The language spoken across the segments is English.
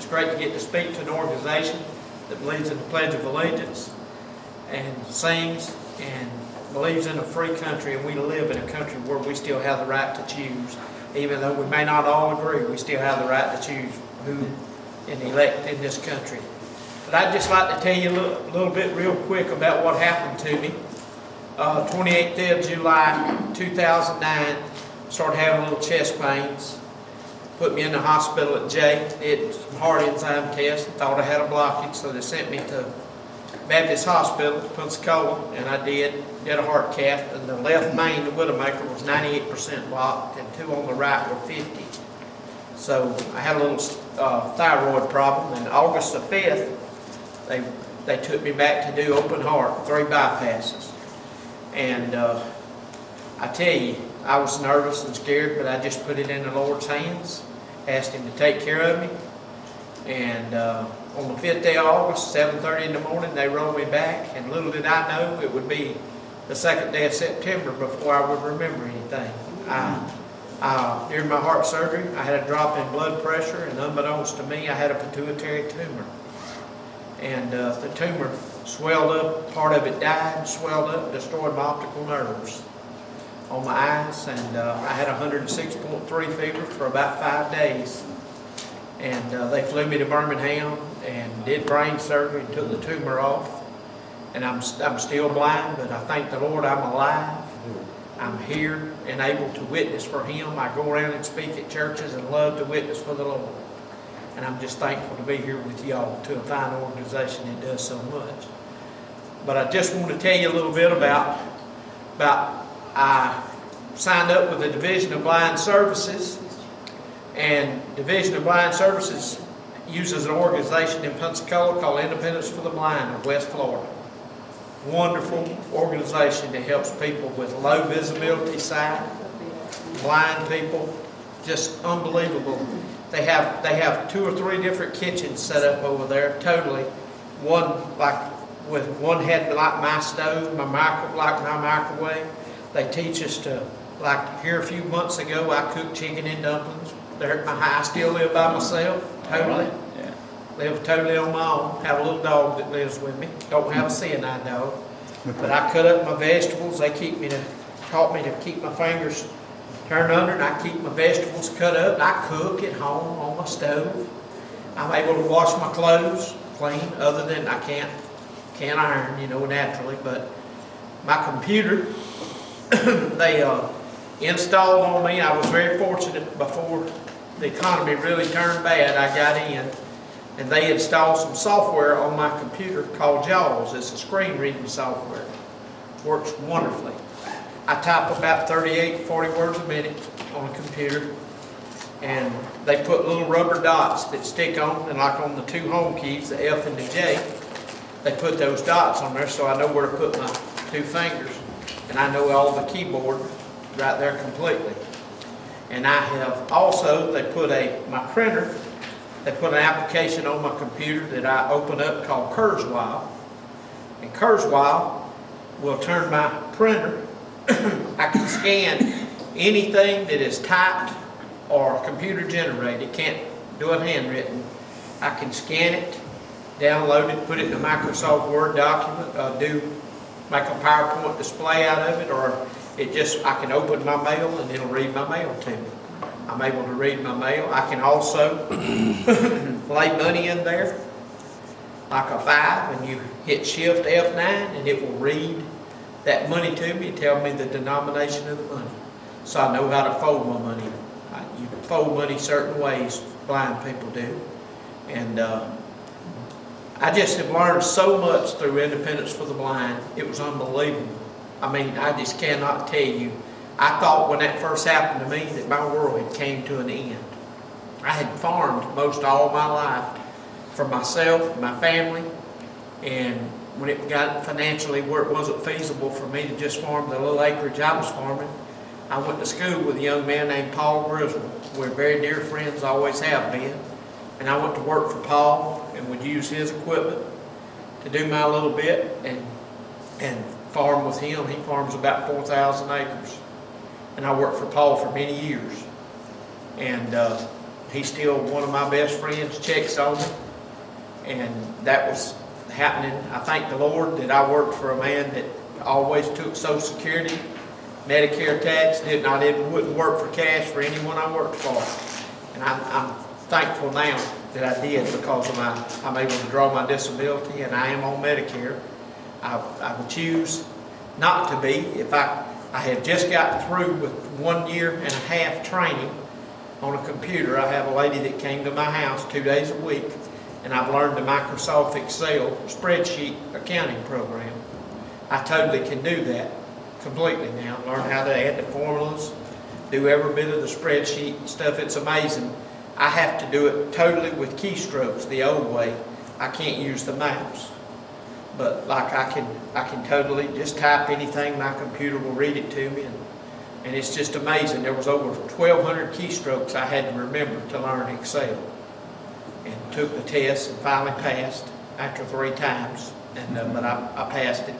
It's great to get to speak to an organization that believes in the Pledge of Allegiance and sings and believes in a free country, and we live in a country where we still have the right to choose. Even though we may not all agree, we still have the right to choose who and elect in this country. But I'd just like to tell you a little bit real quick about what happened to me. 28th of July 2009, started having little chest pains. Put me in the hospital at J. Did some heart enzyme tests. Thought I had a blockage, so they sent me to Baptist Hospital, Pensacola, and I did a heart cath, and the left main, the Widowmaker, was 98% blocked, and 2 on the right were 50. So I had a little thyroid problem, and August the 5th, they took me back to do open heart, 3 bypasses. And I tell you, I was nervous and scared, but I just put it in the Lord's hands, asked Him to take care of me, and on the 5th day of August, 7:30 in the morning, they rolled me back, and little did I know it would be the 2nd day of September before I would remember anything. During my heart surgery, I had a drop in blood pressure, and unbeknownst to me, I had a pituitary tumor. And the tumor swelled up, part of it died, swelled up, destroyed my optical nerves on my eyes, and I had 106.3 fever for about 5 days. And they flew me to Birmingham and did brain surgery and took the tumor off. And I'm still blind, but I thank the Lord I'm alive. I'm here and able to witness for Him. I go around and speak at churches and love to witness for the Lord. And I'm just thankful to be here with y'all, to a fine organization that does so much. But I just want to tell you a little bit about I signed up with the Division of Blind Services. And Division of Blind Services uses an organization in Pensacola called Independence for the Blind of West Florida. Wonderful organization that helps people with low visibility sight, blind people, just unbelievable. They have 2 or 3 different kitchens set up over there, totally. One had like my stove, my microwave. They teach us to, like here a few months ago, I cooked chicken and dumplings. I still live by myself, totally. Yeah. Live totally on my own. Have a little dog that lives with me. Don't have a seeing eye dog. But I cut up my vegetables. They taught me to keep my fingers turned under, and I keep my vegetables cut up. I cook at home on my stove. I'm able to wash my clothes clean, other than I can't iron, naturally. But my computer, they installed on me. I was very fortunate before the economy really turned bad. I got in, and they installed some software on my computer called JAWS. It's a screen reading software. Works wonderfully. I type about 38 to 40 words a minute on a computer, and they put little rubber dots that stick on, and like on the 2 home keys, the F and the J, they put those dots on there so I know where to put my 2 fingers, and I know all the keyboard right there completely. And I have also, they put my printer, they put an application on my computer that I open up called Kurzweil. And Kurzweil will turn my printer, I can scan anything that is typed or computer generated. It can't do it handwritten. I can scan it, download it, put it in a Microsoft Word document, make a PowerPoint display out of it, or I can open my mail and it'll read my mail to me. I'm able to read my mail. I can also lay money in there, like a 5, and you hit Shift F9 and it will read that money to me and tell me the denomination of the money. So I know how to fold my money. You fold money certain ways, blind people do. And I just have learned so much through Independence for the Blind. It was unbelievable. I mean, I just cannot tell you. I thought when that first happened to me that my world had came to an end. I had farmed most all my life for myself, my family, and when it got financially where it wasn't feasible for me to just farm the little acreage I was farming, I went to school with a young man named Paul Griswold. We're very dear friends, always have been. And I went to work for Paul and would use his equipment to do my little bit and farm with him. He farms about 4,000 acres. And I worked for Paul for many years. And he's still one of my best friends, checks on me. And that was happening. I thank the Lord that I worked for a man that always took Social Security, Medicare tax, wouldn't work for cash for anyone I worked for. And I'm thankful now that I did, because of I'm able to draw my disability, and I am on Medicare. I would choose not to be if I had just gotten through with 1.5 years training on a computer. I have a lady that came to my house 2 days a week, and I've learned the Microsoft Excel spreadsheet accounting program. I totally can do that completely now. Learn how to add the formulas, do every bit of the spreadsheet and stuff. It's amazing. I have to do it totally with keystrokes the old way. I can't use the mouse. But like I can totally just type anything, my computer will read it to me, and it's just amazing. There was over 1,200 keystrokes I had to remember to learn Excel, and took the test and finally passed after 3 times. And but I passed it,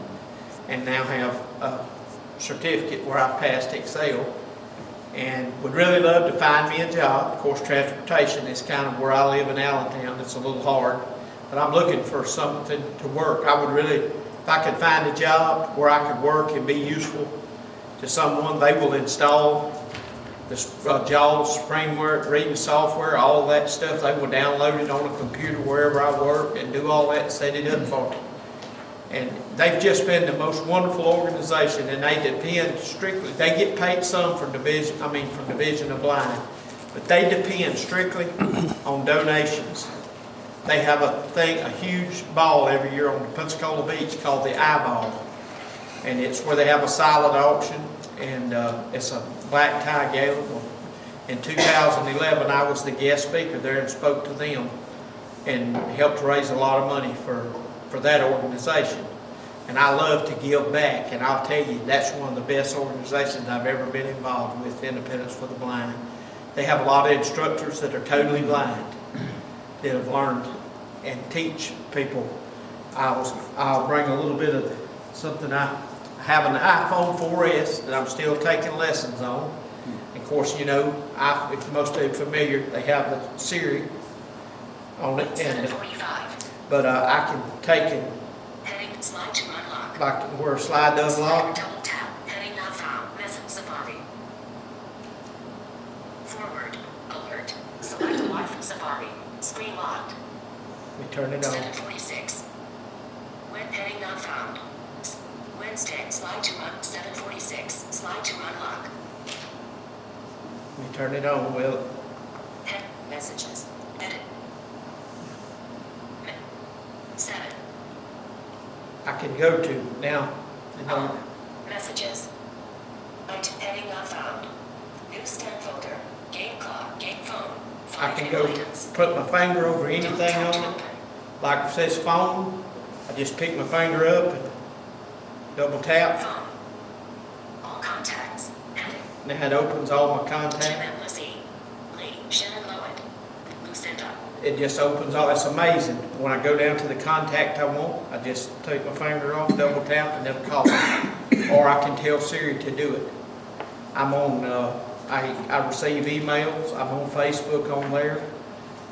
and now have a certificate where I've passed Excel, and would really love to find me a job. Of course, transportation is kind of where I live in Allentown. It's a little hard. But I'm looking for something to work. I would really, if I could find a job where I could work and be useful to someone, they will install the JAWS, framework, reading software, all that stuff. They will download it on a computer wherever I work and do all that, set it up for me. And they've just been the most wonderful organization, and they depend strictly, they get paid some from Division of Blind, but they depend strictly on donations. They have a huge ball every year on Pensacola Beach called the Eyeball. And it's where they have a silent auction, and it's a black tie gala. In 2011, I was the guest speaker there and spoke to them and helped raise a lot of money for that organization. And I love to give back, and I'll tell you, that's one of the best organizations I've ever been involved with, Independence for the Blind. They have a lot of instructors that are totally blind, that have learned and teach people. I'll bring a little bit of something. I have an iPhone 4S that I'm still taking lessons on. And of course, you know, if most of you are familiar, they have the Siri on it. But I can take it, slide to unlock. like where a slide does lock. Double tap. Heading not found. Message Safari. Forward. Alert. Select Wi from Safari. Screen locked. We turn it on. 746. When heading not found. Wednesday. Slide to 746. Slide to unlock. We turn it on. Well, Head messages. Edit. 7. I can go to now. Messages. Item heading not found. Newsstand folder. Game clock. Game phone. I can go put my finger over anything on it. Like it says phone, I just pick my finger up and double tap. Phone. All contacts. Heading. Now it opens all my contacts. It just opens all. It's amazing. When I go down to the contact I want, I just take my finger off, double tap, and it'll call it. Or I can tell Siri to do it. I'm on, I receive emails. I'm on Facebook on there.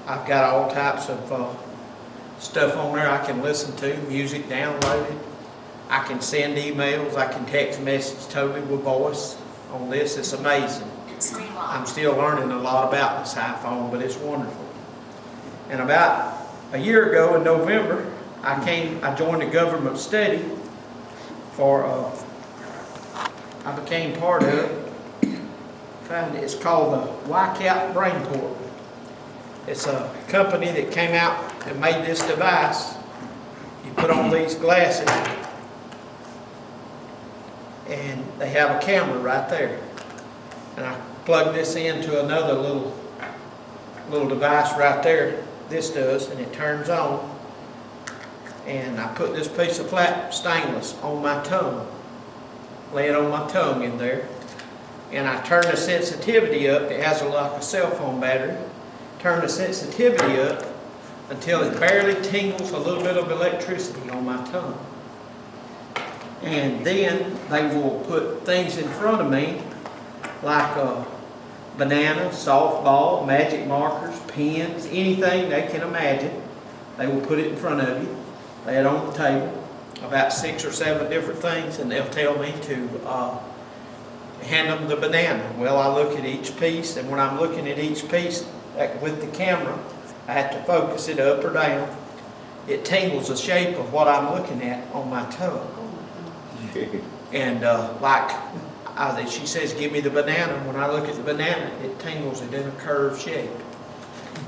I've got all types of stuff on there I can listen to, music downloaded. I can send emails. I can text message totally with voice on this. It's amazing. I'm still learning a lot about this iPhone, but it's wonderful. And about a year ago in November, I joined a government study I became part of it. It's called the YCAP Brainport. It's a company that came out and made this device. You put on these glasses, and they have a camera right there. And I plug this into another little device right there. This does, and it turns on. And I put this piece of flat stainless on my tongue, lay it on my tongue in there, and I turn the sensitivity up. It has like a cell phone battery. Turn the sensitivity up until it barely tingles a little bit of electricity on my tongue. And then they will put things in front of me, like banana, softball, magic markers, pens, anything they can imagine. They will put it in front of you, lay it on the table, about 6 or 7 different things, and they'll tell me to hand them the banana. Well, I look at each piece, and when I'm looking at each piece with the camera, I have to focus it up or down. It tingles the shape of what I'm looking at on my tongue. And she says, give me the banana. When I look at the banana, it tingles it in a curved shape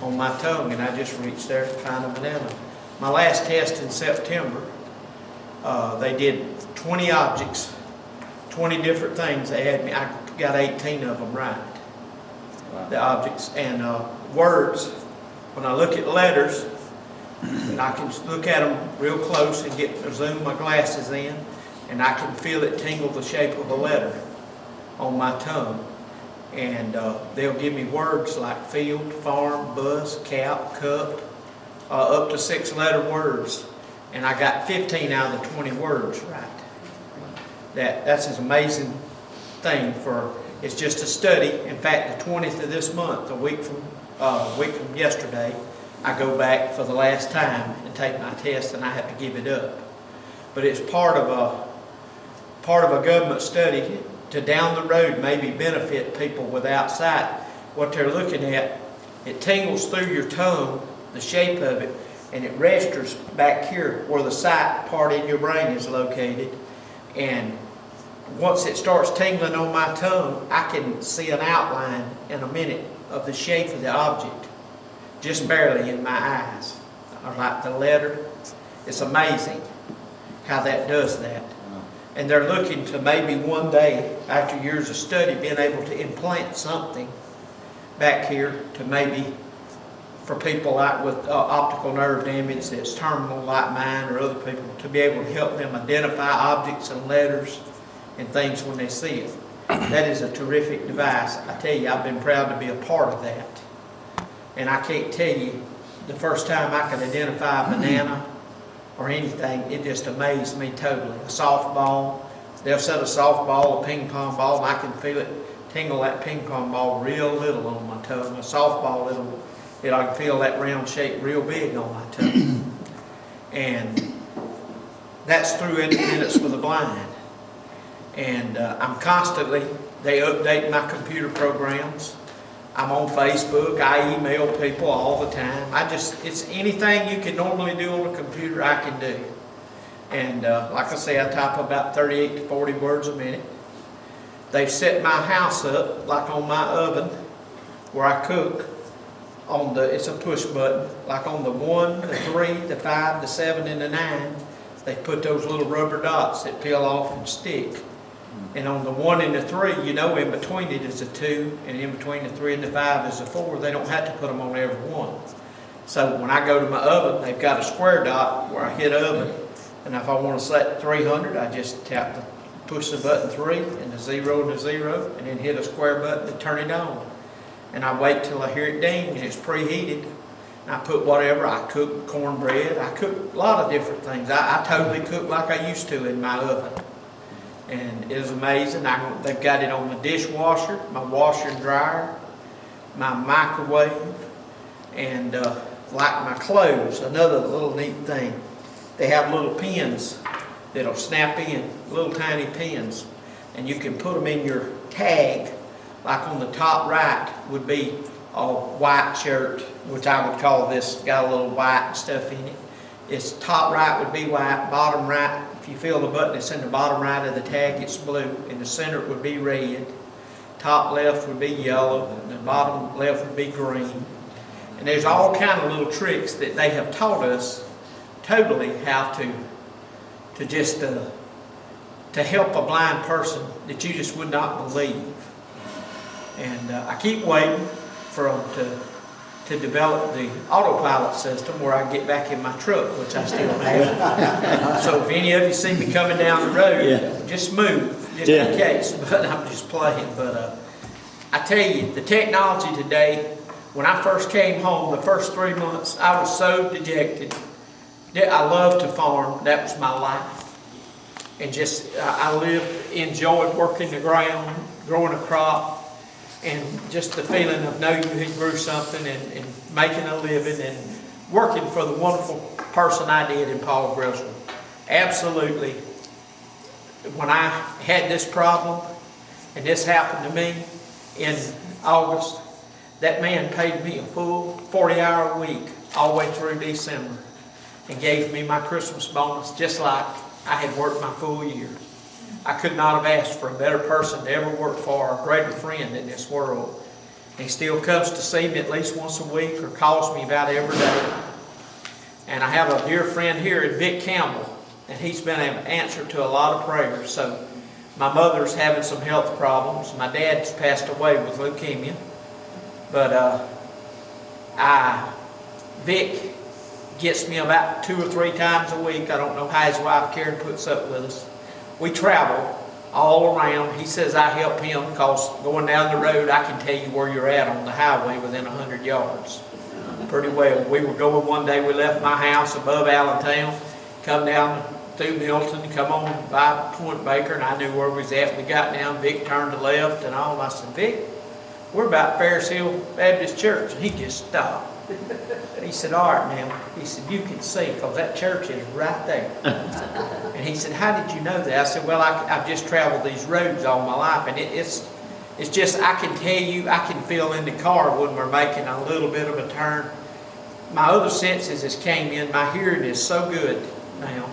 on my tongue, and I just reach there to find a banana. My last test in September, they did 20 objects, 20 different things. They had me. I got 18 of them right. Wow. The objects and words. When I look at letters, and I can look at them real close and zoom my glasses in, and I can feel it tingle the shape of a letter on my tongue. And they'll give me words like field, farm, bus, cap, cup, up to 6-letter words. And I got 15 out of the 20 words right. That's an amazing thing it's just a study. In fact, the 20th of this month, a week from yesterday, I go back for the last time and take my test, and I have to give it up. But it's part of a government study to down the road maybe benefit people without sight. What they're looking at, it tingles through your tongue, the shape of it, and it registers back here where the sight part in your brain is located. And once it starts tingling on my tongue, I can see an outline in a minute of the shape of the object, just barely in my eyes, or like the letter. It's amazing how that does that. And they're looking to maybe one day, after years of study, being able to implant something back here to maybe for people like with optical nerve damage that's terminal like mine or other people, to be able to help them identify objects and letters and things when they see it. That is a terrific device. I tell you, I've been proud to be a part of that. And I can't tell you, the first time I could identify a banana or anything, it just amazed me totally. A softball, they'll set a softball, a ping pong ball, and I can feel it tingle that ping pong ball real little on my tongue. A softball, I can feel that round shape real big on my tongue. And that's through Independence for the Blind. And I'm constantly, they update my computer programs. I'm on Facebook, I email people all the time. It's anything you can normally do on a computer, I can do. And like I say, I type about 38 to 40 words a minute. They've set my house up, like on my oven, where I cook, it's a push button, like on the 1, the 3, the 5, the 7, and the 9, they put those little rubber dots that peel off and stick. And on the 1 and the 3, in between it is a 2, and in between the 3 and the 5 is a 4. They don't have to put them on every one. So when I go to my oven, they've got a square dot where I hit oven, and if I want to set 300, I just push the button 3 and the 0 and the 0, and then hit a square button to turn it on. And I wait till I hear it ding, and it's preheated. And I put whatever. I cook cornbread. I cook a lot of different things. I totally cook like I used to in my oven. And it is amazing. They've got it on my dishwasher, my washer and dryer, my microwave, and like my clothes. Another little neat thing. They have little pins that'll snap in, little tiny pins. And you can put them in your tag. Like on the top right would be a white shirt, which I would call this, got a little white stuff in it. Its top right would be white, bottom right, if you feel the button, it's in the bottom right of the tag, it's blue. In the center it would be red. Top left would be yellow, and the bottom left would be green. And there's all kind of little tricks that they have taught us totally how to help a blind person that you just would not believe. And I keep waiting for them to develop the autopilot system where I can get back in my truck, which I still have. So if any of you see me coming down the road, just move, just in case. But I'm just playing. But I tell you, the technology today, when I first came home, the first 3 months, I was so dejected. I loved to farm. That was my life. And I enjoyed working the ground, growing a crop. and just the feeling of knowing you had grew something and making a living and working for the wonderful person I did in Paul Griswold. Absolutely. When I had this problem, and this happened to me in August, that man paid me a full 40-hour week all the way through December and gave me my Christmas bonus just like I had worked my full year. I could not have asked for a better person to ever work for, or a greater friend in this world. And he still comes to see me at least once a week or calls me about every day. And I have a dear friend here in Vic Campbell, and he's been an answer to a lot of prayers. So my mother's having some health problems. My dad's passed away with leukemia. But Vic gets me about 2 or 3 times a week. I don't know how his wife Karen puts up with us. We travel all around. He says I help him because going down the road, I can tell you where you're at on the highway within 100 yards. Pretty well. We were going one day, we left my house above Allentown, come down through Milton, come on by Point Baker, and I knew where we was at. We got down, Vic turned to left and all. I said, Vic, we're about Ferris Hill Baptist Church. And he just stopped. He said, all right, man. He said, you can see because that church is right there. And he said, how did you know that? I said, well, I've just traveled these roads all my life. And it's just, I can tell you, I can feel in the car when we're making a little bit of a turn. My other senses has came in. My hearing is so good now.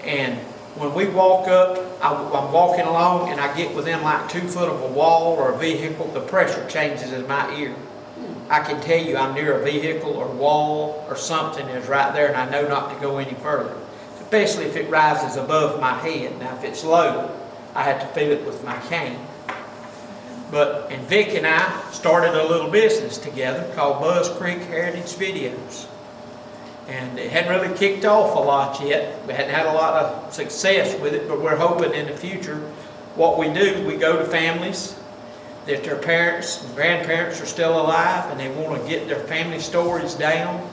And when we walk up, I'm walking along and I get within like 2 foot of a wall or a vehicle, the pressure changes in my ear. I can tell you I'm near a vehicle or wall or something is right there, and I know not to go any further, especially if it rises above my head. Now, if it's low, I have to feel it with my cane. And Vic and I started a little business together called Buzz Creek Heritage Videos. And it hadn't really kicked off a lot yet. We hadn't had a lot of success with it, but we're hoping in the future what we do, we go to families that their parents and grandparents are still alive and they want to get their family stories down.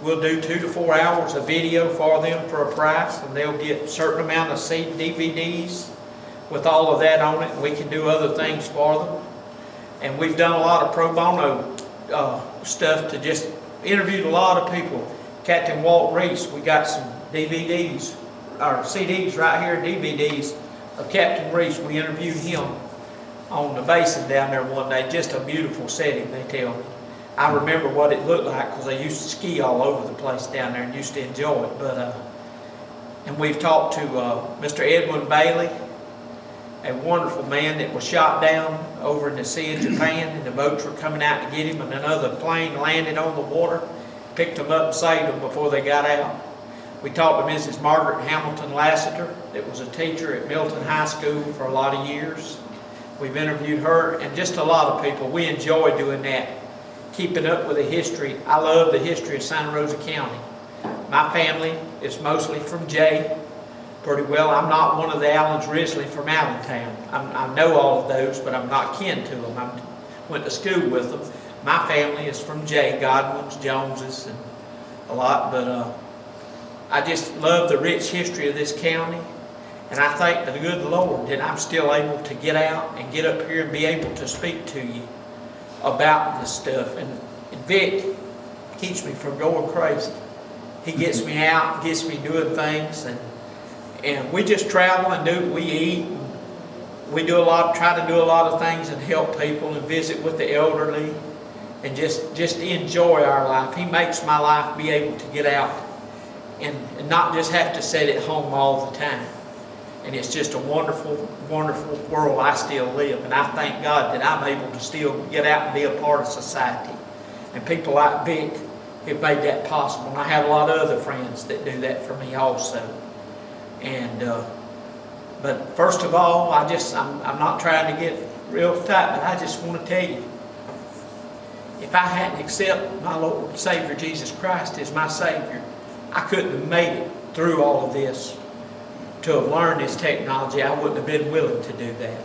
We'll do 2 to 4 hours of video for them for a price, and they'll get a certain amount of DVDs with all of that on it. We can do other things for them. And we've done a lot of pro bono stuff to just interviewed a lot of people. Captain Walt Reese, we got some DVDs, or CDs right here, DVDs of Captain Reese. We interviewed him on the basin down there one day. Just a beautiful setting, they tell me. I remember what it looked like because I used to ski all over the place down there and used to enjoy it. And we've talked to Mr. Edwin Bailey, a wonderful man that was shot down over in the Sea of Japan, and the boats were coming out to get him, and another plane landed on the water, picked them up and saved them before they got out. We talked to Mrs. Margaret Hamilton Lassiter, that was a teacher at Milton High School for a lot of years. We've interviewed her and just a lot of people. We enjoy doing that, keeping up with the history. I love the history of Santa Rosa County. My family is mostly from Jay. Pretty well, I'm not one of the Allens originally from Allentown. I know all of those, but I'm not kin to them. I went to school with them. My family is from Jay, Godwin's, Jones's, and a lot. But I just love the rich history of this county. And I thank the good Lord that I'm still able to get out and get up here and be able to speak to you about this stuff. And Vic keeps me from going crazy. He gets me out, gets me doing things, and we just travel and we eat. We do try to do a lot of things and help people and visit with the elderly and just enjoy our life. He makes my life be able to get out and not just have to sit at home all the time. And it's just a wonderful, wonderful world I still live. And I thank God that I'm able to still get out and be a part of society. And people like Vic have made that possible. And I have a lot of other friends that do that for me also. And but first of all, I'm not trying to get real tight, but I just want to tell you, if I hadn't accepted my Lord and Savior Jesus Christ as my Savior, I couldn't have made it through all of this. To have learned this technology, I wouldn't have been willing to do that.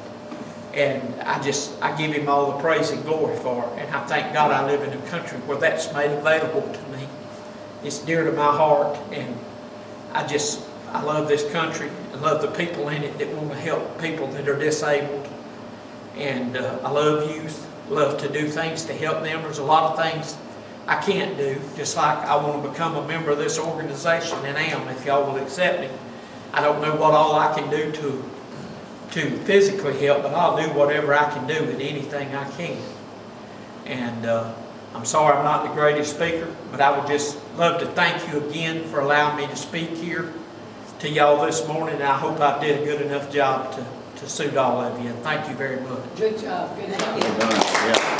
And I give Him all the praise and glory for it. And I thank God I live in a country where that's made available to me. It's dear to my heart, and I love this country. I love the people in it that want to help people that are disabled. And I love youth. love to do things to help them. There's a lot of things I can't do, just like I want to become a member of this organization, and am, if y'all will accept me. I don't know what all I can do to physically help, but I'll do whatever I can do and anything I can. And I'm sorry I'm not the greatest speaker, but I would just love to thank you again for allowing me to speak here to y'all this morning. And I hope I did a good enough job to suit all of you. And thank you very much. Good job. Good job. Well done. Yeah.